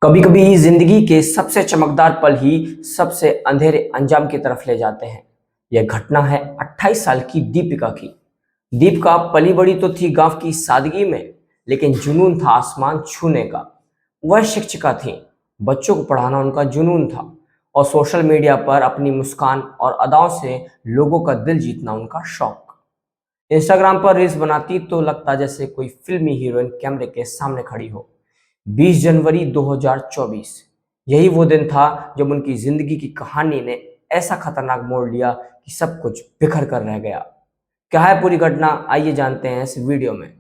कभी कभी जिंदगी के सबसे चमकदार पल ही सबसे अंधेरे अंजाम की तरफ ले जाते हैं। यह घटना है 28 साल की दीपिका की। दीपिका पली बड़ी तो थी गांव की सादगी में, लेकिन जुनून था आसमान छूने का। वह शिक्षिका थी, बच्चों को पढ़ाना उनका जुनून था, और सोशल मीडिया पर अपनी मुस्कान और अदाओं से लोगों का दिल जीतना उनका शौक। इंस्टाग्राम पर रील्स बनाती तो लगता जैसे कोई फिल्मी हीरोइन कैमरे के सामने खड़ी हो। 20 जनवरी 2024, यही वो दिन था जब उनकी जिंदगी की कहानी ने ऐसा खतरनाक मोड़ लिया कि सब कुछ बिखर कर रह गया। क्या है पूरी घटना, आइए जानते हैं इस वीडियो में।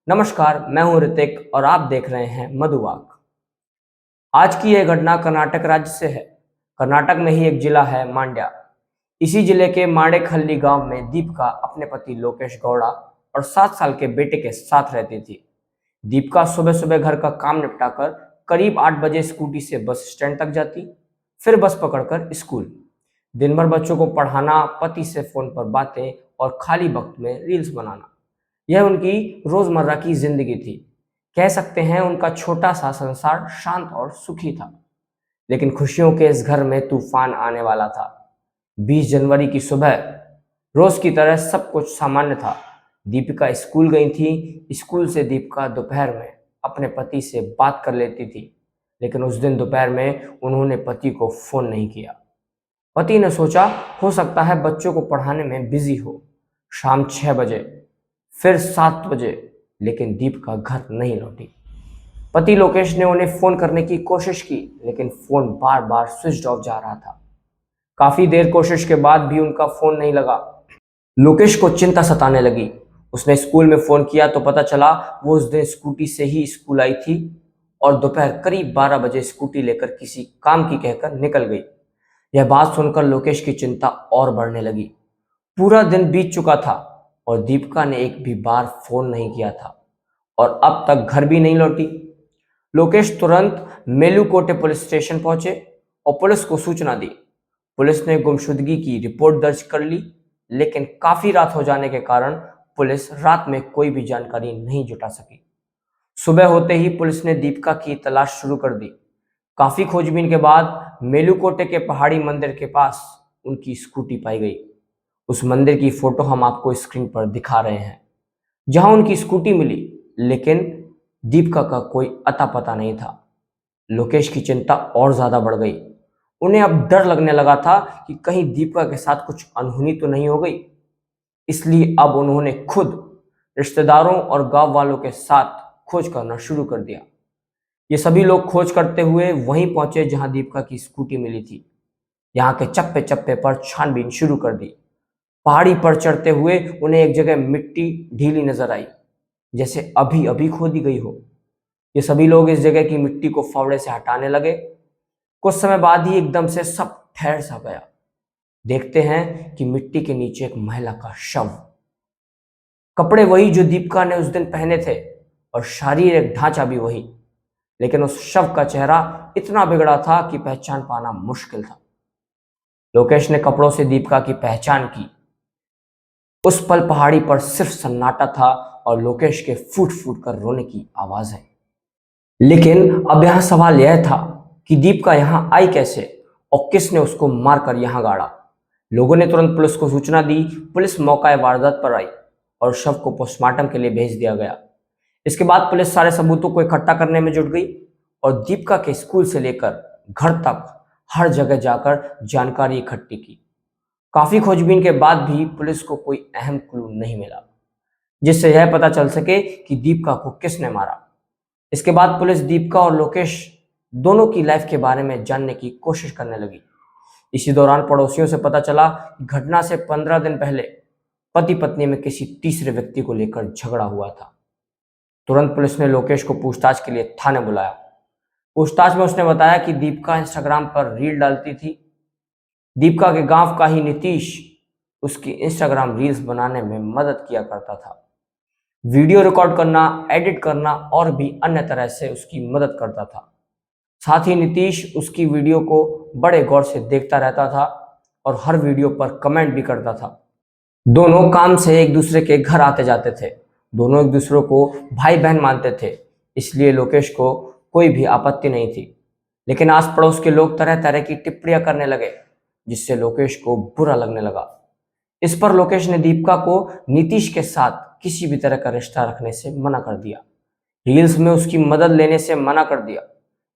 नमस्कार, मैं हूं ऋतिक और आप देख रहे हैं मधुवाक। आज की यह घटना कर्नाटक राज्य से है। कर्नाटक में ही एक जिला है मांड्या। इसी जिले के माड़ेखल्ली गांव में दीपिका अपने पति लोकेश गौड़ा और 7 साल के बेटे के साथ रहती थी। दीपिका सुबह सुबह घर का काम निपटाकर करीब 8 बजे स्कूटी से बस स्टैंड तक जाती, फिर बस पकड़कर स्कूल। दिन भर बच्चों को पढ़ाना, पति से फोन पर बातें और खाली वक्त में रील्स बनाना, यह उनकी रोजमर्रा की जिंदगी थी। कह सकते हैं उनका छोटा सा संसार शांत और सुखी था। लेकिन खुशियों के इस घर में तूफान आने वाला था। 20 जनवरी की सुबह रोज की तरह सब कुछ सामान्य था। दीपिका स्कूल गई थी। स्कूल से दीपिका दोपहर में अपने पति से बात कर लेती थी, लेकिन उस दिन दोपहर में उन्होंने पति को फोन नहीं किया। पति ने सोचा हो सकता है बच्चों को पढ़ाने में बिजी हो। शाम 6 बजे, फिर 7 बजे, लेकिन दीपिका घर नहीं लौटी। पति लोकेश ने उन्हें फोन करने की कोशिश की, लेकिन फोन बार बार स्विच ऑफ जा रहा था। काफी देर कोशिश के बाद भी उनका फोन नहीं लगा। लोकेश को चिंता सताने लगी। उसने स्कूल में फोन किया तो पता चला वो उस दिन स्कूटी से ही स्कूल आई थी और दोपहर करीब 12 बजे स्कूटी लेकर किसी काम की कहकर निकल गई। यह बात सुनकर लोकेश की चिंता और बढ़ने लगी। पूरा दिन बीत चुका था और दीपिका ने एक भी बार फोन नहीं किया था और अब तक घर भी नहीं लौटी। लोकेश तुरंत मेलुकोटे पुलिस स्टेशन पहुंचे और पुलिस को सूचना दी। पुलिस ने गुमशुदगी की रिपोर्ट दर्ज कर ली, लेकिन काफी रात हो जाने के कारण पुलिस रात में कोई भी जानकारी नहीं जुटा सकी। सुबह होते ही पुलिस ने दीपिका की तलाश शुरू कर दी। काफी खोजबीन के बाद मेलुकोटे के पहाड़ी मंदिर के पास उनकी स्कूटी पाई गई। उस मंदिर की फोटो हम आपको स्क्रीन पर दिखा रहे हैं, जहां उनकी स्कूटी मिली, लेकिन दीपिका का कोई अता पता नहीं था। लोकेश की चिंता और ज्यादा बढ़ गई। उन्हें अब डर लगने लगा था कि कहीं दीपिका के साथ कुछ अनहोनी तो नहीं हो गई। इसलिए अब उन्होंने खुद रिश्तेदारों और गांव वालों के साथ खोज करना शुरू कर दिया। ये सभी लोग खोज करते हुए वहीं पहुंचे जहां दीपिका की स्कूटी मिली थी। यहाँ के चप्पे चप्पे पर छानबीन शुरू कर दी। पहाड़ी पर चढ़ते हुए उन्हें एक जगह मिट्टी ढीली नजर आई, जैसे अभी अभी खोदी गई हो। ये सभी लोग इस जगह की मिट्टी को फावड़े से हटाने लगे। कुछ समय बाद ही एकदम से सब ठहर सा गया। देखते हैं कि मिट्टी के नीचे एक महिला का शव। कपड़े वही जो दीपिका ने उस दिन पहने थे और शारीरिक ढांचा भी वही, लेकिन उस शव का चेहरा इतना बिगड़ा था कि पहचान पाना मुश्किल था। लोकेश ने कपड़ों से दीपिका की पहचान की। उस पल पहाड़ी पर सिर्फ सन्नाटा था और लोकेश के फूट फूट कर रोने की आवाज है। लेकिन अब यहां सवाल यह था कि दीपिका यहां आई कैसे और किसने उसको मारकर यहां गाड़ा। लोगों ने तुरंत पुलिस को सूचना दी। पुलिस मौका वारदात पर आई और शव को पोस्टमार्टम के लिए भेज दिया गया। इसके बाद पुलिस सारे सबूतों को इकट्ठा करने में जुट गई और दीपिका के स्कूल से लेकर घर तक हर जगह जाकर जानकारी इकट्ठी की। काफी खोजबीन के बाद भी पुलिस को कोई अहम क्लू नहीं मिला जिससे यह पता चल सके कि दीपिका को किसने मारा। इसके बाद पुलिस दीपिका और लोकेश दोनों की लाइफ के बारे में जानने की कोशिश करने लगी। इसी दौरान पड़ोसियों से पता चला कि घटना से 15 दिन पहले पति पत्नी में किसी तीसरे व्यक्ति को लेकर झगड़ा हुआ था। तुरंत पुलिस ने लोकेश को पूछताछ के लिए थाने बुलाया। पूछताछ में उसने बताया कि दीपिका इंस्टाग्राम पर रील डालती थी। दीपिका के गांव का ही नीतीश उसकी इंस्टाग्राम रील्स बनाने में मदद किया करता था। वीडियो रिकॉर्ड करना, एडिट करना और भी अन्य तरह से उसकी मदद करता था। साथ ही नीतीश उसकी वीडियो को बड़े गौर से देखता रहता था और हर वीडियो पर कमेंट भी करता था। दोनों काम से एक दूसरे के घर आते जाते थे। दोनों एक दूसरे को भाई बहन मानते थे, इसलिए लोकेश को कोई भी आपत्ति नहीं थी। लेकिन आस पड़ोस के लोग तरह तरह की टिप्पणियां करने लगे, जिससे लोकेश को बुरा लगने लगा। इस पर लोकेश ने दीपिका को नीतीश के साथ किसी भी तरह का रिश्ता रखने से मना कर दिया, रील्स में उसकी मदद लेने से मना कर दिया।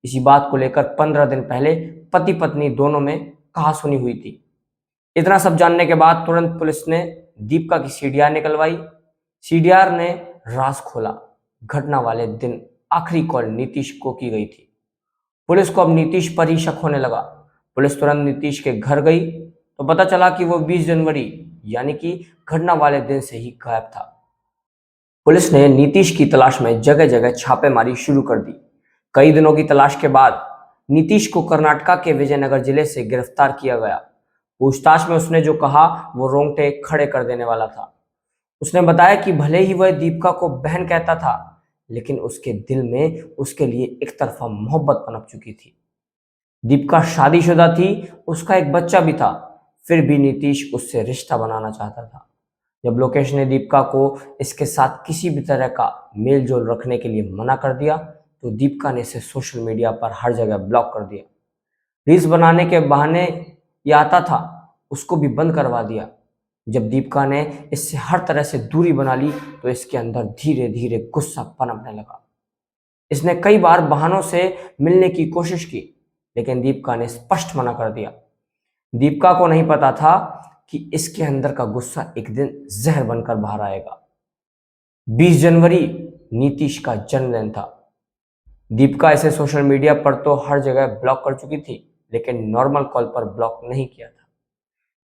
इसी बात को लेकर 15 दिन पहले पति पत्नी दोनों में कहासुनी हुई थी। इतना सब जानने के बाद तुरंत पुलिस ने दीपिका की सीडीआर निकलवाई। सीडीआर ने राज खोला, घटना वाले दिन आखिरी कॉल नीतीश को की गई थी। पुलिस को अब नीतीश पर ही शक होने लगा। पुलिस तुरंत नीतीश के घर गई तो पता चला कि वो 20 जनवरी यानी कि घटना वाले दिन से ही गायब था। पुलिस ने नीतीश की तलाश में जगह जगह छापेमारी शुरू कर दी। कई दिनों की तलाश के बाद नीतीश को कर्नाटका के विजयनगर जिले से गिरफ्तार किया गया। पूछताछ में उसने जो कहा वो रोंगटे खड़े कर देने वाला था। उसने बताया कि भले ही वह दीपिका को बहन कहता था, लेकिन उसके दिल में उसके लिए एक तरफा मोहब्बत पनप चुकी थी। दीपिका शादीशुदा थी, उसका एक बच्चा भी था, फिर भी नीतीश उससे रिश्ता बनाना चाहता था। जब लोकेश ने दीपिका को इसके साथ किसी भी तरह का मेल जोल रखने के लिए मना कर दिया तो दीपिका ने इसे सोशल मीडिया पर हर जगह ब्लॉक कर दिया। रील्स बनाने के बहाने ये आता था, उसको भी बंद करवा दिया। जब दीपिका ने इससे हर तरह से दूरी बना ली तो इसके अंदर धीरे धीरे गुस्सा पनपने लगा। इसने कई बार बहानों से मिलने की कोशिश की, लेकिन दीपिका ने स्पष्ट मना कर दिया। दीपिका को नहीं पता था कि इसके अंदर का गुस्सा एक दिन जहर बनकर बाहर आएगा। 20 जनवरी नीतीश का जन्मदिन था। दीपिका इसे सोशल मीडिया पर तो हर जगह ब्लॉक कर चुकी थी, लेकिन नॉर्मल कॉल पर ब्लॉक नहीं किया था।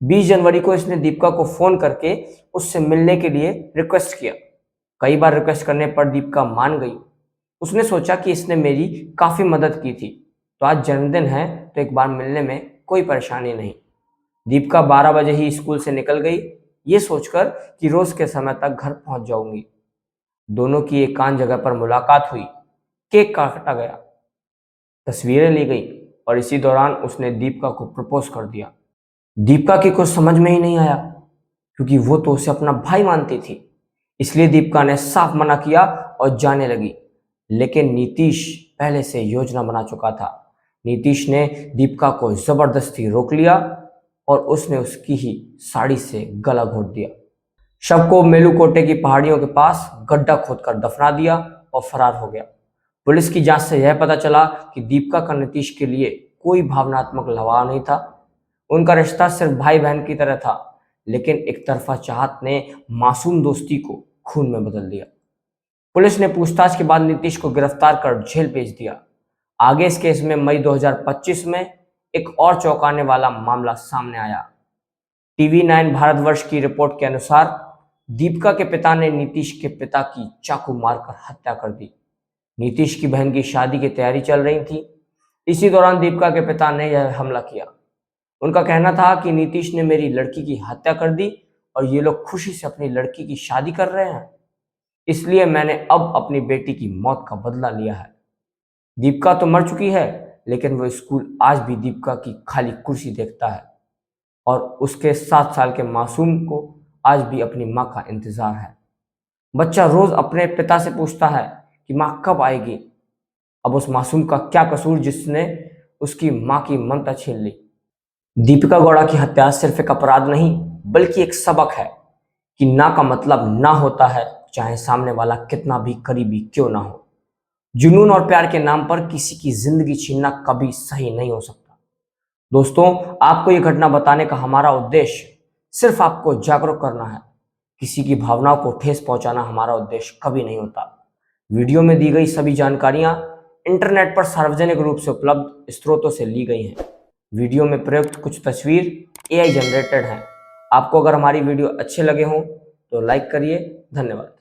20 जनवरी को इसने दीपिका को फोन करके उससे मिलने के लिए रिक्वेस्ट किया। कई बार रिक्वेस्ट करने पर दीपिका मान गई। उसने सोचा कि इसने मेरी काफी मदद की थी, तो आज जन्मदिन है तो एक बार मिलने में कोई परेशानी नहीं। दीपिका 12 बजे ही स्कूल से निकल गई, ये सोचकर कि रोज के समय तक घर पहुंच जाऊंगी। दोनों की एकांत जगह पर मुलाकात हुई, केक काटा गया, तस्वीरें ली गई और इसी दौरान उसने दीपिका को प्रपोज कर दिया। दीपिका की कुछ समझ में ही नहीं आया, क्योंकि वो तो उसे अपना भाई मानती थी। इसलिए दीपिका ने साफ मना किया और जाने लगी। लेकिन नीतीश पहले से योजना बना चुका था। नीतीश ने दीपिका को जबरदस्ती रोक लिया और उसने उसकी ही साड़ी से गला घोंट दिया। शव को मेलुकोटे की पहाड़ियों के पास गड्ढा खोदकर दफना दिया और फरार हो गया। पुलिस की जांच से यह पता चला कि दीपिका का नीतीश के लिए कोई भावनात्मक लगाव नहीं था। उनका रिश्ता सिर्फ भाई बहन की तरह था, लेकिन एक तरफा चाहत ने मासूम दोस्ती को खून में बदल दिया। पुलिस ने पूछताछ के बाद नीतीश को गिरफ्तार कर जेल भेज दिया। आगे इस केस में मई 2025 में एक और चौंकाने वाला मामला सामने आया। टीवी 9 भारतवर्ष की रिपोर्ट के अनुसार दीपिका के पिता ने नीतीश के पिता की चाकू मारकर हत्या कर दी। नीतीश की बहन की शादी की तैयारी चल रही थी। इसी दौरान दीपिका के पिता ने यह हमला किया। उनका कहना था कि नीतीश ने मेरी लड़की की हत्या कर दी और ये लोग खुशी से अपनी लड़की की शादी कर रहे हैं, इसलिए मैंने अब अपनी बेटी की मौत का बदला लिया है। दीपिका तो मर चुकी है, लेकिन वो स्कूल आज भी दीपिका की खाली कुर्सी देखता है और उसके 7 साल के मासूम को आज भी अपनी माँ का इंतजार है। बच्चा रोज अपने पिता से पूछता है कि माँ कब आएगी। अब उस मासूम का क्या कसूर जिसने उसकी माँ की ममता छीन ली। दीपिका गौड़ा की हत्या सिर्फ एक अपराध नहीं, बल्कि एक सबक है कि ना का मतलब ना होता है, चाहे सामने वाला कितना भी करीबी क्यों ना हो। जुनून और प्यार के नाम पर किसी की जिंदगी छीनना कभी सही नहीं हो सकता। दोस्तों, आपको ये घटना बताने का हमारा उद्देश्य सिर्फ आपको जागरूक करना है। किसी की भावनाओं को ठेस पहुंचाना हमारा उद्देश्य कभी नहीं होता। वीडियो में दी गई सभी जानकारियां इंटरनेट पर सार्वजनिक रूप से उपलब्ध स्रोतों से ली गई हैं। वीडियो में प्रयुक्त कुछ तस्वीर AI जनरेटेड हैं। आपको अगर हमारी वीडियो अच्छे लगे हों तो लाइक करिए। धन्यवाद।